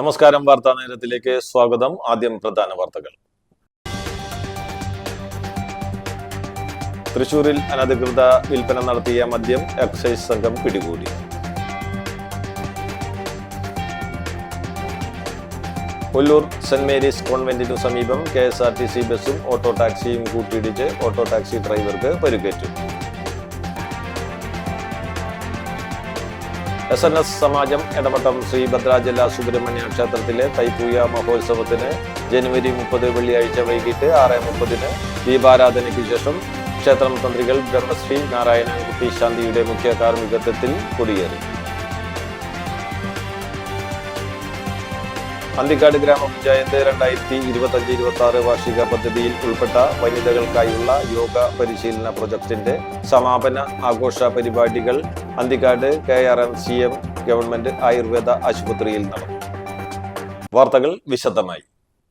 നമസ്കാരം. വാർത്താ നേരത്തിലേക്ക് സ്വാഗതം. ആദ്യം പ്രധാന വാർത്തകൾ. തൃശൂരിൽ അനധികൃത വിൽപ്പന നടത്തിയ മദ്യം എക്സൈസ് സംഘം പിടികൂടി. കൊല്ലൂർ സെന്റ് മേരീസ് കോൺവെന്റിനു സമീപം KSRTC ബസും ഓട്ടോ ടാക്സിയും കൂട്ടിയിടിച്ച് ഓട്ടോ ടാക്സി ഡ്രൈവർക്ക് പരിക്കേറ്റു. SNS സമാജം എടമട്ടം ശ്രീ ഭദ്രാചല സുബ്രഹ്മണ്യ ക്ഷേത്രത്തിലെ തൈപ്പൂയ മഹോത്സവത്തിന് ജനുവരി 30 വെള്ളിയാഴ്ച വൈകിട്ട് 6:30 ദീപാരാധനയ്ക്ക് ശേഷം ക്ഷേത്രം തന്ത്രികൾ ബ്രഹ്മശ്രീ നാരായണൻകുട്ടി ശാന്തിയുടെ മുഖ്യ കാർമ്മികത്വത്തിൽ കൊടിയേറി. അന്തിക്കാട് ഗ്രാമപഞ്ചായത്ത് 2025-26 വാർഷിക പദ്ധതിയിൽ ഉൾപ്പെട്ട വനിതകൾക്കായുള്ള യോഗ പരിശീലന പ്രൊജക്ടിന്റെ സമാപന ആഘോഷ പരിപാടികൾ അന്തിക്കാട് KRMCM ഗവൺമെന്റ് ആയുർവേദ ആശുപത്രിയിൽ നടന്നു. വാർത്തകൾ വിശദമായി.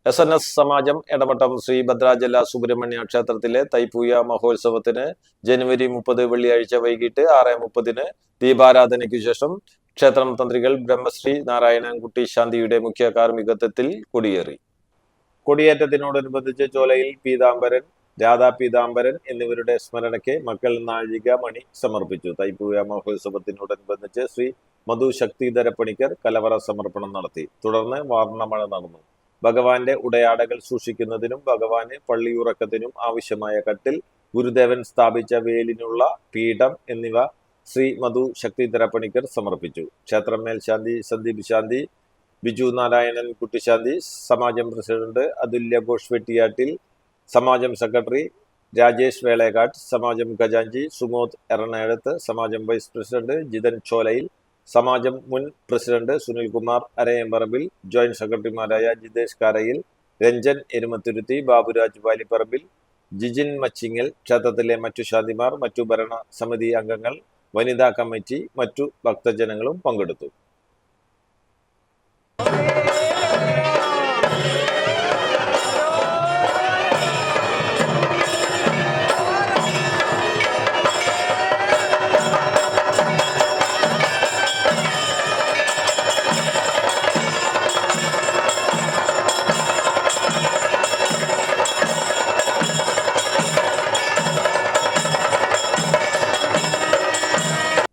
SNS സമാജം എടമട്ടം ശ്രീ ഭദ്രാചല സുബ്രഹ്മണ്യ ക്ഷേത്രത്തിലെ തൈപ്പൂയ മഹോത്സവത്തിന് ജനുവരി 30 വെള്ളിയാഴ്ച വൈകിട്ട് 6:30 ദീപാരാധനയ്ക്കു ശേഷം ക്ഷേത്രം തന്ത്രികൾ ബ്രഹ്മശ്രീ നാരായണൻകുട്ടി ശാന്തിയുടെ മുഖ്യ കാർമ്മികത്വത്തിൽ കൊടിയേറി. കൊടിയേറ്റത്തിനോടനുബന്ധിച്ച് ചോലയിൽ പീതാംബരൻ, രാധാ പീതാംബരൻ എന്നിവരുടെ സ്മരണയ്ക്ക് മക്കൾ നാഴിക മണി സമർപ്പിച്ചു. തൈപ്പൂയ മഹോത്സവത്തിനോടനുബന്ധിച്ച് ശ്രീ മധു ശക്തിധര പണിക്കർ കലവറ സമർപ്പണം നടത്തി. തുടർന്ന് വാർണമഴ നടന്നു. ഭഗവാന്റെ ഉടയാടകൾ സൂക്ഷിക്കുന്നതിനും ഭഗവാന് പള്ളിയുറക്കത്തിനും ആവശ്യമായ കട്ടിൽ, ഗുരുദേവൻ സ്ഥാപിച്ച വേലിനുള്ള പീഠം എന്നിവ ശ്രീ മധു ശക്തിധര പണിക്കർ സമർപ്പിച്ചു. ക്ഷേത്രം മേൽശാന്തി സന്ദീപ് ശാന്തി, ബിജു നാരായണൻ കുട്ടിശാന്തി, സമാജം പ്രസിഡന്റ് അതുല്യ ഘോഷ് വെട്ടിയാട്ടിൽ, സമാജം സെക്രട്ടറി രാജേഷ് വേളേക്കാട്, സമാജം ഖജാൻജി സുമോദ് എറണാകുളത്ത്, സമാജം വൈസ് പ്രസിഡന്റ് ജിതൻ ചോലയിൽ, സമാജം മുൻ പ്രസിഡന്റ് സുനിൽകുമാർ അരയമ്പറമ്പിൽ, ജോയിന്റ് സെക്രട്ടറിമാരായ ജിതേഷ് കാരയിൽ, രഞ്ജൻ എരുമത്തുരുത്തി, ബാബുരാജ് വാലിപ്പറമ്പിൽ, ജിജിൻ മച്ചിങ്ങൽ, ക്ഷേത്രത്തിലെ മറ്റു ശാന്തിമാർ, മറ്റു ഭരണ സമിതി അംഗങ്ങൾ, വനിതാ കമ്മിറ്റി, മറ്റു ഭക്തജനങ്ങളും പങ്കെടുത്തു.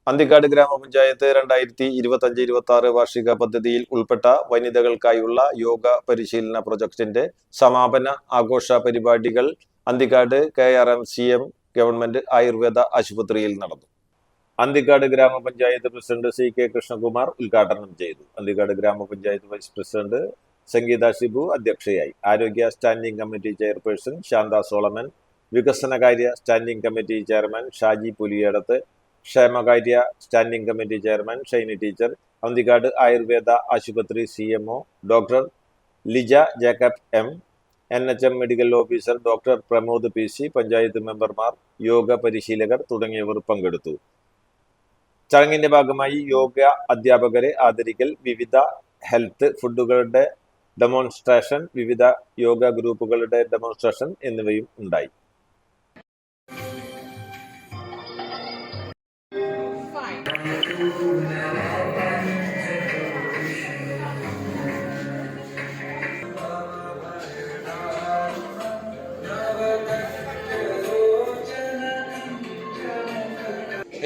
അന്തിക്കാട് ഗ്രാമപഞ്ചായത്ത് 2025-26 വാർഷിക പദ്ധതിയിൽ ഉൾപ്പെട്ട വനിതകൾക്കായുള്ള യോഗ പരിശീലന പ്രൊജക്ടിന്റെ സമാപന ആഘോഷ പരിപാടികൾ അന്തിക്കാട് KRMCM ഗവൺമെന്റ് ആയുർവേദ ആശുപത്രിയിൽ നടന്നു. അന്തിക്കാട് ഗ്രാമപഞ്ചായത്ത് പ്രസിഡന്റ് CK കൃഷ്ണകുമാർ ഉദ്ഘാടനം ചെയ്തു. അന്തിക്കാട് ഗ്രാമപഞ്ചായത്ത് വൈസ് പ്രസിഡന്റ് സംഗീത ഷിബു അധ്യക്ഷയായി. ആരോഗ്യ standing committee chairperson Shantha Solomon, വികസനകാര്യ standing committee chairman Shaji Puliyadath, ക്ഷേമകാര്യ standing committee chairman Shiny teacher, Anthikad ayurveda ആശുപത്രി CMO doctor Lija Jacob M, NHM medical officer doctor Pramod PC, panchayat മെമ്പർമാർ, യോഗ പരിശീലകർ തുടങ്ങിയവർ പങ്കെടുത്തു. ചടങ്ങിന്റെ ഭാഗമായി യോഗ അധ്യാപകരെ ആദരിക്കൽ, വിവിധ ഹെൽത്ത് ഫുഡുകളുടെ ഡെമോൺസ്ട്രേഷൻ, വിവിധ യോഗ ഗ്രൂപ്പുകളുടെ ഡെമോൺസ്ട്രേഷൻ എന്നിവയും ഉണ്ടായി.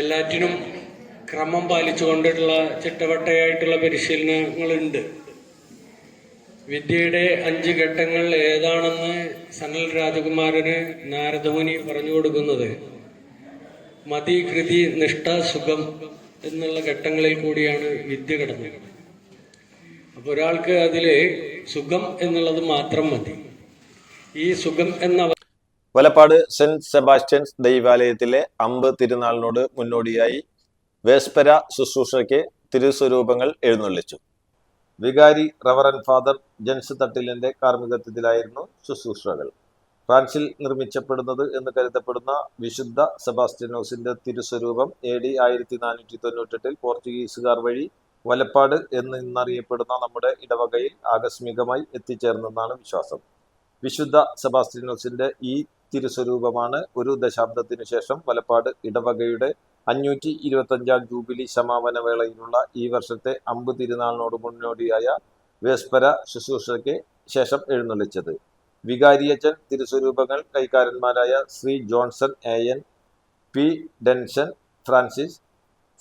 എല്ലാറ്റിനും ക്രമം പാലിച്ചുകൊണ്ടുള്ള ചിട്ടവട്ടയായിട്ടുള്ള പരിശീലനങ്ങളുണ്ട്. വിദ്യയുടെ 5 ഘട്ടങ്ങൾ ഏതാണെന്ന് സനൽ രാജകുമാരന് നാരദമുനി പറഞ്ഞു കൊടുക്കുന്നത് മതി, കൃതി, നിഷ്ഠ, സുഖം എന്നുള്ള ഘട്ടങ്ങളിൽ കൂടിയാണ് വിദ്യ കടന്നത്. അപ്പൊ ഒരാൾക്ക് അതില് സുഖം എന്നുള്ളത് മാത്രം മതി. ഈ സുഖം എന്ന വലപ്പാട് സെന്റ് സെബാസ്റ്റ്യൻസ് ദൈവാലയത്തിലെ അമ്പ് തിരുനാളിനോട് മുന്നോടിയായി വേസ്പര ശുശ്രൂഷയ്ക്ക് തിരുസ്വരൂപങ്ങൾ എഴുന്നള്ളിച്ചു. വികാരി റവറൻ ഫാദർ ജെൻസ് തട്ടിലിന്റെ കാർമ്മികത്വത്തിലായിരുന്നു ശുശ്രൂഷകൾ. ഫ്രാൻസിൽ നിർമ്മിച്ചപ്പെടുന്നത് എന്ന് കരുതപ്പെടുന്ന വിശുദ്ധ സെബാസ്റ്റ്യനോസിന്റെ തിരുസ്വരൂപം AD 1498 പോർച്ചുഗീസുകാർ വഴി വലപ്പാട് എന്നറിയപ്പെടുന്ന നമ്മുടെ ഇടവകയിൽ ആകസ്മികമായി എത്തിച്ചേർന്നെന്നാണ് വിശ്വാസം. വിശുദ്ധ സെബാസ്റ്റ്യനോസിന്റെ ഈ തിരുസ്വരൂപമാണ് ഒരു ദശാബ്ദത്തിനു ശേഷം വലപ്പാട് ഇടവകയുടെ 525 ജൂബിലി സമാപന വേളയിലുള്ള ഈ വർഷത്തെ അമ്പ് തിരുനാളിനോട് മുന്നോടിയായ വേസ്പര ശുശ്രൂഷയ്ക്ക് ശേഷം എഴുന്നള്ളിച്ചത്. വികാരിയച്ചൻ തിരുസ്വരൂപങ്ങൾ കൈക്കാരന്മാരായ ശ്രീ ജോൺസൺ AN, P. ഡെൻഷൻ ഫ്രാൻസിസ്,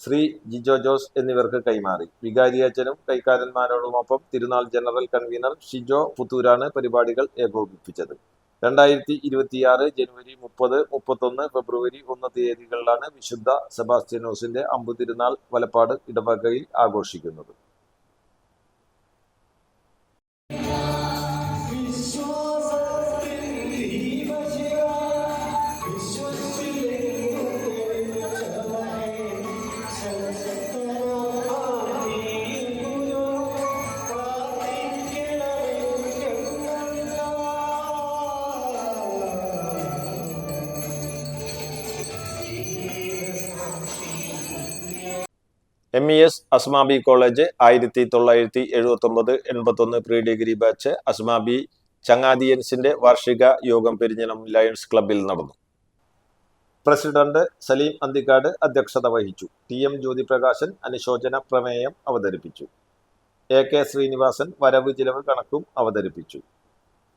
ശ്രീ ജിജോ ജോസ് എന്നിവർക്ക് കൈമാറി. വികാരിയച്ചനും കൈക്കാരന്മാരോടുമൊപ്പം തിരുനാൾ ജനറൽ കൺവീനർ ഷിജോ പുത്തൂരാണ് പരിപാടികൾ ഏകോപിപ്പിച്ചത്. 2026 ജനുവരി 30, 31, ഫെബ്രുവരി 1 തീയതികളിലാണ് വിശുദ്ധ സെബാസ്റ്റ്യനോസിന്റെ അമ്പുതിരുനാൾ വലപ്പാട് ഇടവകയിൽ ആഘോഷിക്കുന്നത്. MES Asmabi college 1979-81 pre degree batch Asmabi ചങ്ങാതിയൻസിന്റെ വാർഷിക യോഗം പെരിഞ്ഞനം ലയൺസ് ക്ലബ്ബിൽ നടന്നു. പ്രസിഡന്റ് സലീം അന്തിക്കാട് അധ്യക്ഷത വഹിച്ചു. TM ജ്യോതിപ്രകാശൻ അനുശോചന പ്രമേയം അവതരിപ്പിച്ചു. AK ശ്രീനിവാസൻ വരവ് ചിലവ് കണക്കും അവതരിപ്പിച്ചു.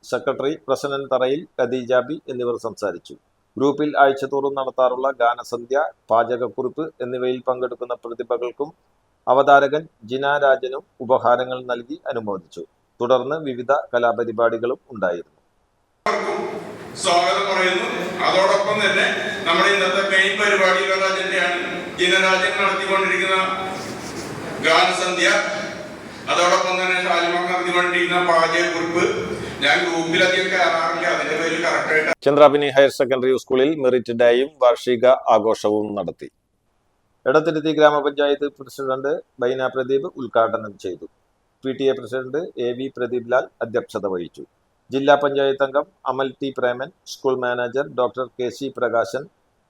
സെക്രട്ടറി പ്രസന്നൻ തറയിൽ, ഖദീജാബി എന്നിവർ സംസാരിച്ചു. ഗ്രൂപ്പിൽ ആഴ്ചതോറും നടത്താറുള്ള ഗാനസന്ധ്യ, പാചകക്കുറിപ്പ് എന്നിവയിൽ പങ്കെടുക്കുന്ന പ്രതിഭകൾക്കും അവതാരകൻ ജിന രാജനും ഉപഹാരങ്ങൾ നൽകി അനുമോദിച്ചു. തുടർന്ന് വിവിധ കലാപരിപാടികളും ഉണ്ടായിരുന്നു. സ്വാഗതം പറയുന്നു. അതോടൊപ്പം തന്നെ നമ്മുടെ ഇന്നത്തെ മെയിൻ പരിപാടികളുടെ അജണ്ടയാണ് ജിനരാജൻ നടത്തിക്കൊണ്ടിരിക്കുന്ന ഗാനസന്ധ്യ, അതോടൊപ്പം തന്നെ ഷാലിമ നടത്തിക്കൊണ്ടിരിക്കുന്ന പാചകക്കുറിപ്പ്. ഞാൻ ഗ്രൂപ്പിലധികം കയറാറില്ല, അതിന്റെ പേരിൽ കറക്റ്റായിട്ട്. ചന്ദ്രാപിനി ഹയർ സെക്കൻഡറി സ്കൂളിൽ മെറിറ്റ് ഡേയും വാർഷിക ആഘോഷവും നടത്തി. എടത്തിരുത്തി ഗ്രാമപഞ്ചായത്ത് പ്രസിഡന്റ് ബൈന പ്രദീപ് ഉദ്ഘാടനം ചെയ്തു. PTA president AV Pradeep Lal അധ്യക്ഷത വഹിച്ചു. ജില്ലാ പഞ്ചായത്ത് അംഗം Amal T Preman, school manager doctor KC Prakashan,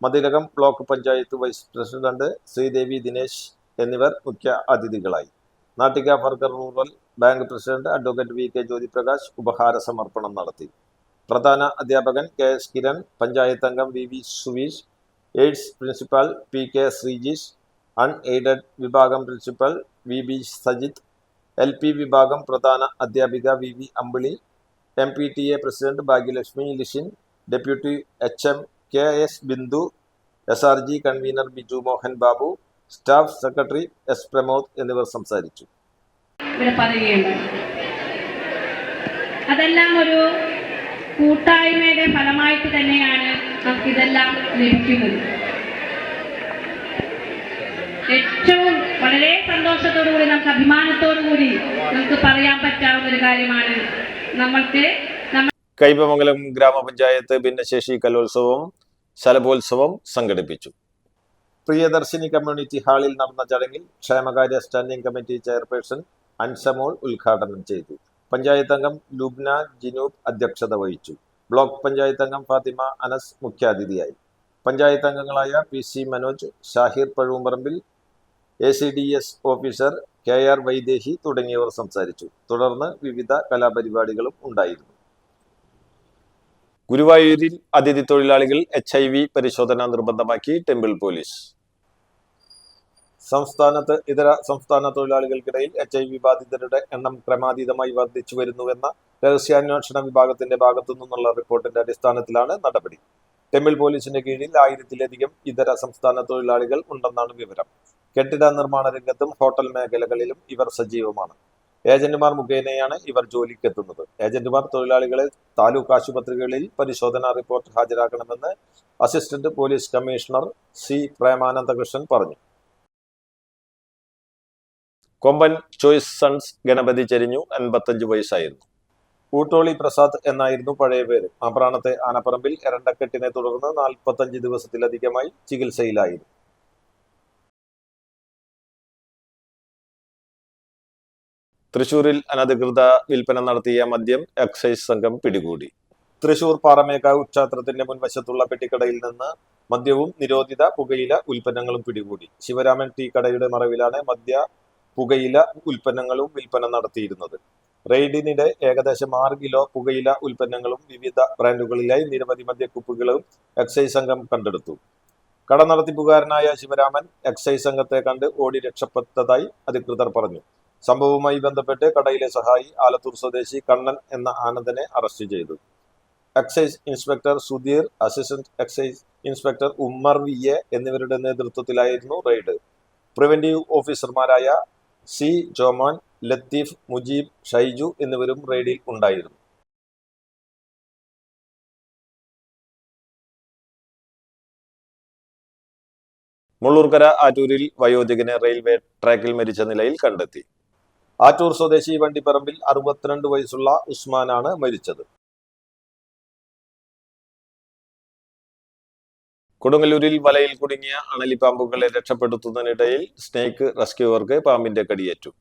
Mathilakam block panchayat vice president Sreedevi Dinesh എന്നിവർ മുഖ്യ അതിഥികളായി. നാട്ടിക ഫർഗർ rural bank president advocate VK Jyothiprakash ഉപഹാര സമർപ്പണം നടത്തി. പ്രധാന അധ്യാപകൻ KS കിരൺ, പഞ്ചായത്ത് അംഗം VV Suveesh, aided principal PK Sreejeesh, unaided വിഭാഗം പ്രിൻസിപ്പൽ VB സജിത്, LP വിഭാഗം പ്രധാന അധ്യാപിക VV Ambili, MPTA president Bhagyalakshmi Lishin, deputy HM KS Bindu, SRG convener Biju Mohan Babu, staff secretary S Pramod എന്നിവർ സംസാരിച്ചു. അതെല്ലാം ഒരു കൂട്ടായ്മയുടെ ഫലമായിട്ട് തന്നെയാണ് നമുക്കിതെല്ലാം ലഭിക്കുന്നത്. ഏറ്റവും വളരെ സന്തോഷത്തോടു കൂടി, നമുക്ക് അഭിമാനത്തോടു കൂടി നമുക്ക് പറയാൻ പറ്റാവുന്ന ഒരു കാര്യമാണ് കൈപ്പമംഗലം ഗ്രാമപഞ്ചായത്ത് ഭിന്നശേഷി കലോത്സവവും ശലഭോത്സവം സംഘടിപ്പിച്ചു. പ്രിയദർശിനി കമ്മ്യൂണിറ്റി ഹാളിൽ നടന്ന ചടങ്ങിൽ ക്ഷേമകാര്യ സ്റ്റാൻഡിംഗ് കമ്മിറ്റി ചെയർപേഴ്സൺ അൻസമോൾ ഉദ്ഘാടനം ചെയ്തു. പഞ്ചായത്ത് അംഗം ലുബ്ന ജിനൂബ് അധ്യക്ഷത വഹിച്ചു. ബ്ലോക്ക് പഞ്ചായത്ത് അംഗം ഫാത്തിമ അനസ് മുഖ്യാതിഥിയായി. പഞ്ചായത്ത് അംഗങ്ങളായ PC Manoj, Shahir Pazhumparambil, ACDS officer KR Vaidehi തുടങ്ങിയവർ സംസാരിച്ചു. തുടർന്ന് വിവിധ കലാപരിപാടികളും ഉണ്ടായിരുന്നു. ഗുരുവായൂരിൽ അതിഥി തൊഴിലാളികൾ HIV പരിശോധന നിർബന്ധമാക്കി ടെമ്പിൾ പോലീസ്. സംസ്ഥാനത്ത് ഇതര സംസ്ഥാന തൊഴിലാളികൾക്കിടയിൽ HIV ബാധിതരുടെ എണ്ണം ക്രമാതീതമായി വർദ്ധിച്ചു വരുന്നുവെന്ന രഹസ്യാന്വേഷണ വിഭാഗത്തിന്റെ ഭാഗത്തു നിന്നുള്ള റിപ്പോർട്ടിന്റെ അടിസ്ഥാനത്തിലാണ് നടപടി. ടെമ്പിൾ പോലീസിന്റെ കീഴിൽ 1000-ലധികം ഇതര സംസ്ഥാന തൊഴിലാളികൾ ഉണ്ടെന്നാണ് വിവരം. കെട്ടിട നിർമ്മാണ രംഗത്തും ഹോട്ടൽ മേഖലകളിലും ഇവർ സജീവമാണ്. ഏജന്റുമാർ മുഖേനയാണ് ഇവർ ജോലിക്കെത്തുന്നത്. ഏജന്റുമാർ തൊഴിലാളികളെ താലൂക്ക് ആശുപത്രികളിൽ പരിശോധനാ റിപ്പോർട്ട് ഹാജരാക്കണമെന്ന് assistant police commissioner C Premanandakrishnan പറഞ്ഞു. കൊമ്പൻ ചോയ്സ് സൺസ് ഗണപതി ചെരിഞ്ഞു. 55 വയസ്സായിരുന്നു. ഊട്ടോളി പ്രസാദ് എന്നായിരുന്നു പഴയ പേര്. ആപ്രാണത്തെ ആനപ്പറമ്പിൽ എരണ്ടക്കെട്ടിനെ തുടർന്ന് 45 ദിവസത്തിലധികമായി ചികിത്സയിലായിരുന്നു. തൃശൂരിൽ അനധികൃത വിൽപ്പന നടത്തിയ മദ്യം എക്സൈസ് സംഘം പിടികൂടി. തൃശൂർ പാറമേക്കാവ് ക്ഷേത്രത്തിന്റെ മുൻവശത്തുള്ള പെട്ടിക്കടയിൽ നിന്ന് മദ്യവും നിരോധിത പുകയില ഉൽപ്പന്നങ്ങളും പിടികൂടി. ശിവരാമൻ T കടയുടെ മറവിലാണ് മദ്യ പുകയില ഉൽപ്പന്നങ്ങളും വിൽപ്പന നടത്തിയിരുന്നത്. റെയ്ഡിനിടെ ഏകദേശം 6 കിലോ പുകയില ഉൽപ്പന്നങ്ങളും വിവിധ ബ്രാൻഡുകളിലായി നിരവധി മദ്യക്കുപ്പികളും എക്സൈസ് സംഘം കണ്ടെടുത്തു. കട നടത്തിപ്പുകാരനായ ശിവരാമൻ എക്സൈസ് സംഘത്തെ കണ്ട് ഓടി രക്ഷപ്പെട്ടതായി അധികൃതർ പറഞ്ഞു. സംഭവവുമായി ബന്ധപ്പെട്ട് കടയിലെ സഹായി ആലത്തൂർ സ്വദേശി കണ്ണൻ എന്ന ആനന്ദനെ അറസ്റ്റ് ചെയ്തു. Excise inspector Sudheer, assistant excise inspector Ummer VA എന്നിവരുടെ നേതൃത്വത്തിലായിരുന്നു റെയ്ഡ്. പ്രിവന്റീവ് ഓഫീസർമാരായ സി ജോമോൻ, ലത്തീഫ്, മുജീബ്, ഷൈജു എന്നിവരും റെയ്ഡിൽ ഉണ്ടായിരുന്നു. മുള്ളൂർക്കര ആറ്റൂരിൽ വയോധികനെ റെയിൽവേ ട്രാക്കിൽ മരിച്ച നിലയിൽ കണ്ടെത്തി. ആറ്റൂർ സ്വദേശി വണ്ടിപ്പറമ്പിൽ 62 വയസ്സുള്ള ഉസ്മാനാണ് മരിച്ചത്. കൊടുങ്ങല്ലൂരിൽ വലയിൽ കുടുങ്ങിയ അണലിപ്പാമ്പുകളെ രക്ഷപ്പെടുത്തുന്നതിനിടയിൽ സ്നേക്ക് റെസ്ക്യൂവർക്ക് പാമ്പിന്റെ കടിയേറ്റു.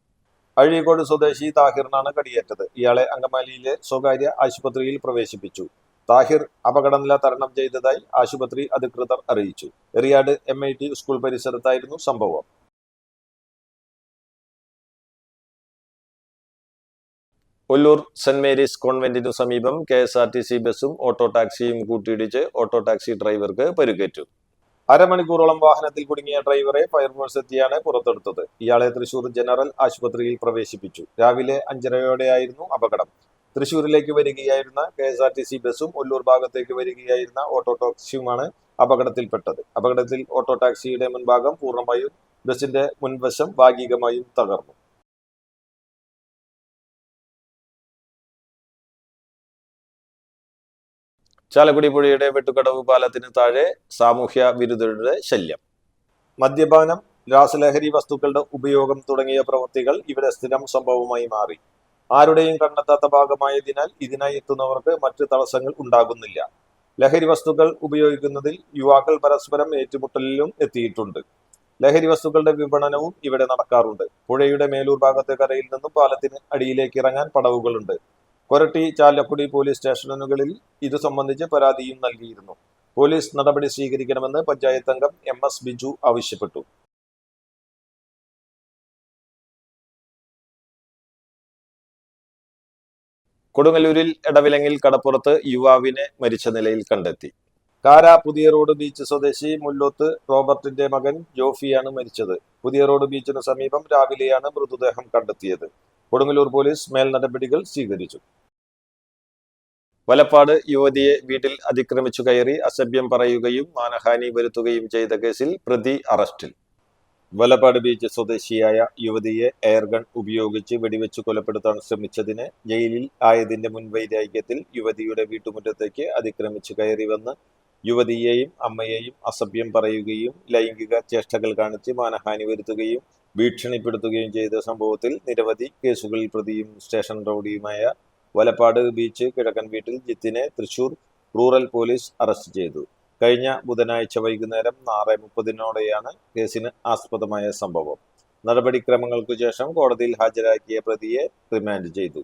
അഴീക്കോട് സ്വദേശി താഹിറിനാണ് കടിയേറ്റത്. ഇയാളെ അങ്കമാലിയിലെ സ്വകാര്യ ആശുപത്രിയിൽ പ്രവേശിപ്പിച്ചു. താഹിർ അപകടനില തരണം ചെയ്തതായി ആശുപത്രി അധികൃതർ അറിയിച്ചു. എറിയാട് MIT സ്കൂൾ പരിസരത്തായിരുന്നു സംഭവം. ഒല്ലൂർ സെന്റ് മേരീസ് കോൺവെന്റിനു സമീപം KSRTC ബസും ഓട്ടോ ടാക്സിയും കൂട്ടിയിടിച്ച് ഓട്ടോ ടാക്സി ഡ്രൈവർക്ക് പരിക്കേറ്റു. അരമണിക്കൂറോളം വാഹനത്തിൽ കുടുങ്ങിയ ഡ്രൈവറെ ഫയർഫോഴ്സ് എത്തിയാണ് പുറത്തെടുത്തത്. ഇയാളെ തൃശൂർ ജനറൽ ആശുപത്രിയിൽ പ്രവേശിപ്പിച്ചു. രാവിലെ 5:30യോടെയായിരുന്നു അപകടം. തൃശൂരിലേക്ക് വരികയായിരുന്ന KSRTC ബസും ഒല്ലൂർ ഭാഗത്തേക്ക് വരികയായിരുന്ന ഓട്ടോ ടാക്സിയുമാണ് അപകടത്തിൽപ്പെട്ടത്. അപകടത്തിൽ ഓട്ടോ ടാക്സിയുടെ മുൻഭാഗം പൂർണ്ണമായും ബസിന്റെ മുൻവശം ഭാഗികമായും തകർന്നു. ചാലക്കുടി പുഴയുടെ വെട്ടുകടവ് പാലത്തിന് താഴെ സാമൂഹ്യ വിരുദ്ധരുടെ ശല്യം. മദ്യപാനം, രാസലഹരി വസ്തുക്കളുടെ ഉപയോഗം തുടങ്ങിയ പ്രവൃത്തികൾ ഇവിടെ സ്ഥിരം സംഭവമായി മാറി. ആരുടെയും കണ്ടെത്താത്ത ഭാഗമായതിനാൽ ഇതിനായി എത്തുന്നവർക്ക് മറ്റ് തടസ്സങ്ങൾ ഉണ്ടാകുന്നില്ല. ലഹരി വസ്തുക്കൾ ഉപയോഗിക്കുന്നതിൽ യുവാക്കൾ പരസ്പരം ഏറ്റുമുട്ടലിലും എത്തിയിട്ടുണ്ട്. ലഹരി വസ്തുക്കളുടെ വിപണനവും ഇവിടെ നടക്കാറുണ്ട്. പുഴയുടെ മേലൂർ ഭാഗത്തെ കരയിൽ നിന്നും പാലത്തിന് അടിയിലേക്ക് ഇറങ്ങാൻ പടവുകളുണ്ട്. കൊരട്ടി, ചാലക്കുടി പോലീസ് സ്റ്റേഷനുകളിൽ ഇതു സംബന്ധിച്ച് പരാതിയും നൽകിയിരുന്നു. പോലീസ് നടപടി സ്വീകരിക്കണമെന്ന് പഞ്ചായത്ത് അംഗം MS ബിജു ആവശ്യപ്പെട്ടു. കൊടുങ്ങല്ലൂരിൽ എടവിലങ്ങിൽ കടപ്പുറത്ത് യുവാവിനെ മരിച്ച നിലയിൽ കണ്ടെത്തി. കാര പുതിയ റോഡ് ബീച്ച് സ്വദേശി മുല്ലോത്ത് റോബർട്ടിന്റെ മകൻ ജോഫിയാണ് മരിച്ചത്. പുതിയ റോഡ് ബീച്ചിന് സമീപം രാവിലെയാണ് മൃതദേഹം കണ്ടെത്തിയത്. കൊടുങ്ങല്ലൂർ പോലീസ് മേൽ നടപടികൾ സ്വീകരിച്ചു. വലപ്പാട് യുവതിയെ വീട്ടിൽ അതിക്രമിച്ചു കയറി അസഭ്യം പറയുകയും മാനഹാനി വരുത്തുകയും ചെയ്ത കേസിൽ പ്രതി അറസ്റ്റിൽ. വലപ്പാട് ബീച്ച് സ്വദേശിയായ യുവതിയെ എയർഗൺ ഉപയോഗിച്ച് വെടിവെച്ച് കൊലപ്പെടുത്താൻ ശ്രമിച്ചതിന് ജയിലിൽ ആയതിന്റെ മുൻവൈരാഗ്യത്തിൽ യുവതിയുടെ വീട്ടുമുറ്റത്തേക്ക് അതിക്രമിച്ചു കയറി വന്ന് യുവതിയെയും അമ്മയെയും അസഭ്യം പറയുകയും ലൈംഗിക ചേഷ്ടകൾ കാണിച്ച് മാനഹാനി വരുത്തുകയും ഭീഷണിപ്പെടുത്തുകയും ചെയ്ത സംഭവത്തിൽ നിരവധി കേസുകളിൽ പ്രതിയും സ്റ്റേഷൻ റൌഡിയുമായ വലപ്പാട് ബീച്ച് കിഴക്കൻ വീട്ടിൽ ജിത്തിനെ തൃശൂർ റൂറൽ പോലീസ് അറസ്റ്റ് ചെയ്തു. കഴിഞ്ഞ ബുധനാഴ്ച വൈകുന്നേരം 6:30 കേസിന് ആസ്പദമായ സംഭവം. നടപടിക്രമങ്ങൾക്കു ശേഷം കോടതിയിൽ ഹാജരാക്കിയ പ്രതിയെ റിമാൻഡ് ചെയ്തു.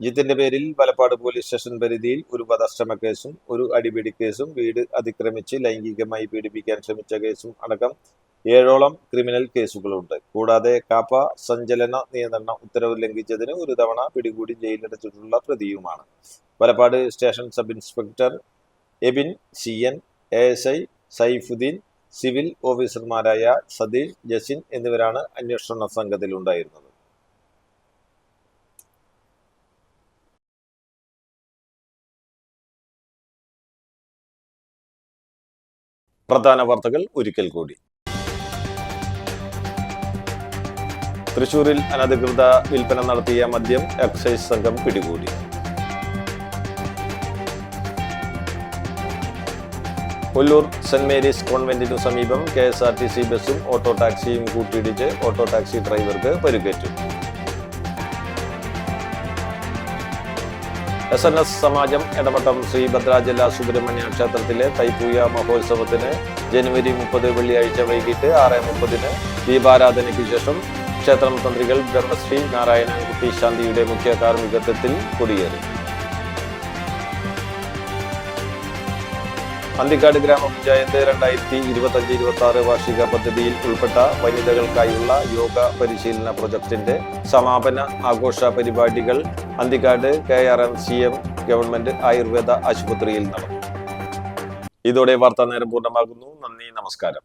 ജിത്തിന്റെ പേരിൽ വലപ്പാട് പോലീസ് സ്റ്റേഷൻ പരിധിയിൽ ഒരു വധശ്രമ കേസും ഒരു അടിപിടി കേസും വീട് അതിക്രമിച്ച് ലൈംഗികമായി പീഡിപ്പിക്കാൻ ശ്രമിച്ച കേസും അടക്കം 7ഓളം ക്രിമിനൽ കേസുകളുണ്ട്. കൂടാതെ കാപ്പ സഞ്ചലന നിയന്ത്രണ ഉത്തരവ് ലംഘിച്ചതിന് ഒരു തവണ പിടികൂടി ജയിലിലടച്ചിട്ടുള്ള പ്രതിയുമാണ്. Valappad station sub inspector Ebin CN, ASI Saifuddeen, civil ഓഫീസർമാരായ സതീഷ്, ജസിൻ എന്നിവരാണ് അന്വേഷണ സംഘത്തിലുണ്ടായിരുന്നത്. പ്രധാന വാർത്തകൾ ഒരിക്കൽ കൂടി. തൃശൂരിൽ അനധികൃത വിൽപ്പന നടത്തിയ മദ്യം എക്സൈസ് സംഘം പിടികൂടി. ഒല്ലൂർ സെന്റ് മേരീസ് കോൺവെന്റിനു സമീപം KSRTC ബസും ഓട്ടോ ടാക്സിയും കൂട്ടിയിടിച്ച് ഓട്ടോ ടാക്സി ഡ്രൈവർക്ക് പരിക്കേറ്റു. SNS സമാജം എടമട്ടം ശ്രീ ഭദ്രാചല സുബ്രഹ്മണ്യ ക്ഷേത്രത്തിലെ തൈപ്പൂയ മഹോത്സവത്തിന് ജനുവരി 30 വെള്ളിയാഴ്ച വൈകിട്ട് 6:30 ദീപാരാധനയ്ക്ക് ശേഷം ക്ഷേത്രം തന്ത്രികൾ ബ്രഹ്മശ്രീ നാരായണൻകുട്ടി ശാന്തിയുടെ മുഖ്യ കാർമ്മികത്വത്തിൽ കൊടിയേറി. അന്തിക്കാട് ഗ്രാമപഞ്ചായത്ത് 2025-26 വാർഷിക പദ്ധതിയിൽ ഉൾപ്പെട്ട വനിതകൾക്കായുള്ള യോഗ പരിശീലന പ്രൊജക്ടിന്റെ സമാപന ആഘോഷ പരിപാടികൾ അന്തിക്കാട് KRMCM ഗവൺമെന്റ് ആയുർവേദ ആശുപത്രിയിൽ നടന്നു. ഇതോടെ വാർത്താ നേരം പൂർണ്ണമാകുന്നു. നന്ദി, നമസ്കാരം.